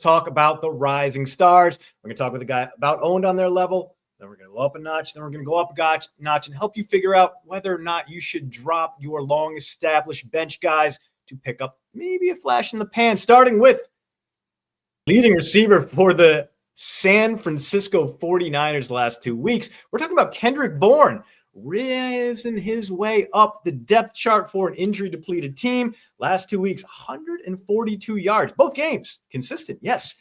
talk about the rising stars. We're going to talk with a guy about owned on their level. Then we're going to go up a notch. Then we're going to go up a notch and help you figure out whether or not you should drop your long-established bench guys to pick up maybe a flash in the pan, starting with leading receiver for the San Francisco 49ers the last 2 weeks. We're talking about Kendrick Bourne, rising his way up the depth chart for an injury-depleted team. Last 2 weeks, 142 yards. Both games, consistent, yes.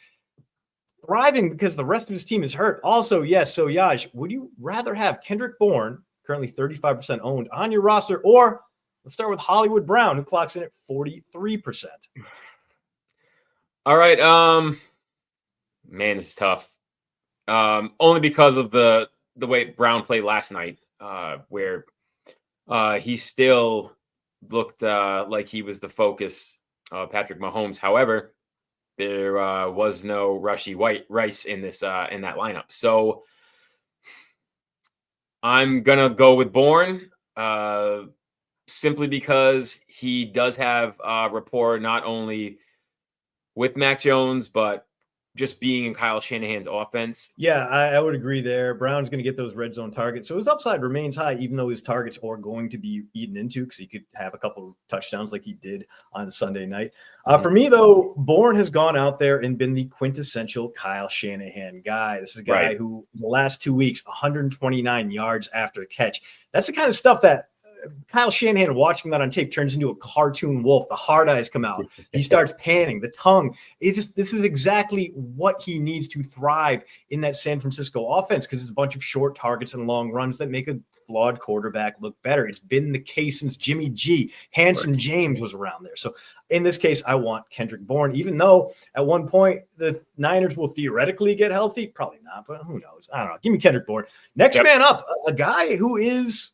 Thriving because the rest of his team is hurt. Also, yes. So, Yaj, would you rather have Kendrick Bourne, currently 35% owned, on your roster, or let's start with Hollywood Brown, who clocks in at 43%? All right. Man, it's tough. Only because of the way Brown played last night, where he still looked like he was the focus of Patrick Mahomes. However, there was no Rushy Rice in this in that lineup. So I'm gonna go with Bourne simply because he does have rapport not only with Mac Jones, but just being in Kyle Shanahan's offense. Yeah, I would agree there. Brown's going to get those red zone targets. So his upside remains high, even though his targets are going to be eaten into because he could have a couple of touchdowns like he did on Sunday night. For me, though, Bourne has gone out there and been the quintessential Kyle Shanahan guy. This is a guy who, in the last 2 weeks, 129 yards after a catch. That's the kind of stuff that Kyle Shanahan, watching that on tape, turns into a cartoon wolf. The hard eyes come out. He starts panning. The tongue. This is exactly what he needs to thrive in that San Francisco offense, because it's a bunch of short targets and long runs that make a flawed quarterback look better. It's been the case since Jimmy G. Handsome James was around there. So in this case, I want Kendrick Bourne, even though at one point the Niners will theoretically get healthy. Probably not, but who knows? I don't know. Give me Kendrick Bourne. Next man up, a guy who is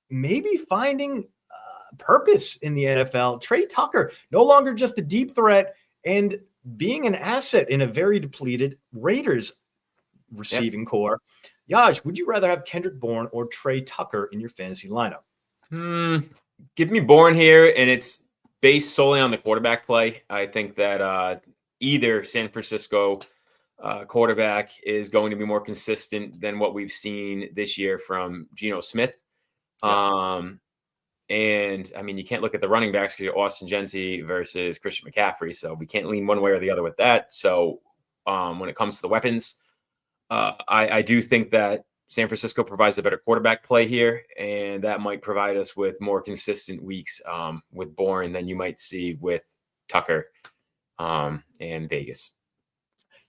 maybe finding purpose in the NFL. Trey Tucker, no longer just a deep threat and being an asset in a very depleted Raiders receiving core. Yaj, would you rather have Kendrick Bourne or Trey Tucker in your fantasy lineup? Give me Bourne here, and it's based solely on the quarterback play. I think that either San Francisco quarterback is going to be more consistent than what we've seen this year from Geno Smith. And I mean, you can't look at the running backs because you're Austin Gentry versus Christian McCaffrey. So we can't lean one way or the other with that. So when it comes to the weapons, I do think that San Francisco provides a better quarterback play here, and that might provide us with more consistent weeks with Bourne than you might see with Tucker and Vegas.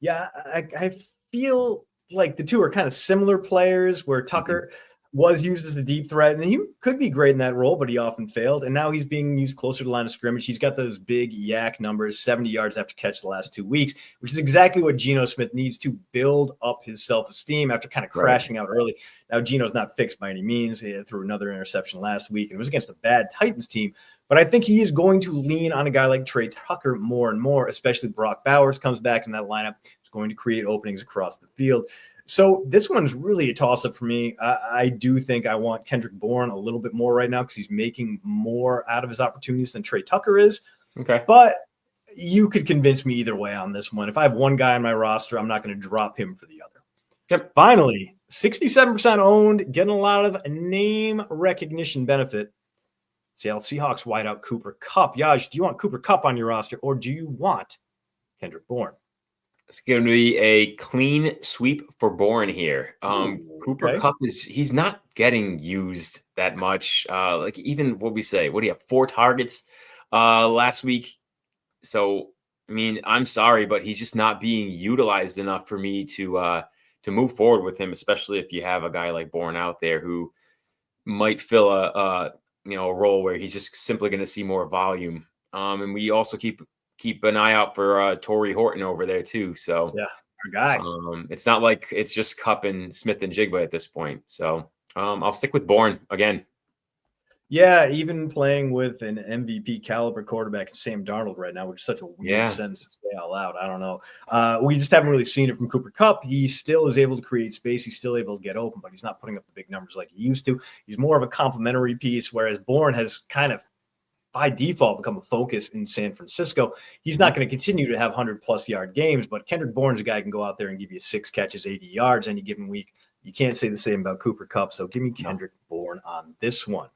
Yeah, I feel like the two are kind of similar players, where Tucker was used as a deep threat, and he could be great in that role, but he often failed. And now he's being used closer to the line of scrimmage. He's got those big yak numbers, 70 yards after catch the last 2 weeks, which is exactly what Geno Smith needs to build up his self-esteem after kind of crashing out early. Now, Geno's not fixed by any means. He threw another interception last week, and it was against a bad Titans team. But I think he is going to lean on a guy like Trey Tucker more and more, especially Brock Bowers comes back in that lineup. It's going to create openings across the field. So this one's really a toss-up for me. I do think I want Kendrick Bourne a little bit more right now because he's making more out of his opportunities than Trey Tucker is. Okay. But you could convince me either way on this one. If I have one guy on my roster, I'm not going to drop him for the other. Yep. Finally, 67% owned, getting a lot of name recognition benefit. Seattle Seahawks wideout Cooper Kupp. Yaj, do you want Cooper Kupp on your roster, or do you want Kendrick Bourne? It's going to be a clean sweep for Bourne here. Cooper Kupp he's not getting used that much. Like even what do you have? 4 targets last week. So, I mean, I'm sorry, but he's just not being utilized enough for me to move forward with him, especially if you have a guy like Bourne out there who might fill a role where he's just simply going to see more volume. And we also keep an eye out for Torrey Horton over there too. So yeah, our guy. It's not like it's just Kupp and Smith and Jigba at this point. So I'll stick with Bourne again. Yeah, even playing with an MVP caliber quarterback, Sam Darnold right now, which is such a weird sentence to say out loud. I don't know. We just haven't really seen it from Cooper Kupp. He still is able to create space. He's still able to get open, but he's not putting up the big numbers like he used to. He's more of a complementary piece, whereas Bourne has kind of by default become a focus in San Francisco. He's not going to continue to have 100+ yard games, but Kendrick Bourne's a guy who can go out there and give you 6 catches, 80 yards any given week. You can't say the same about Cooper Kupp, so give me Kendrick Bourne on this one.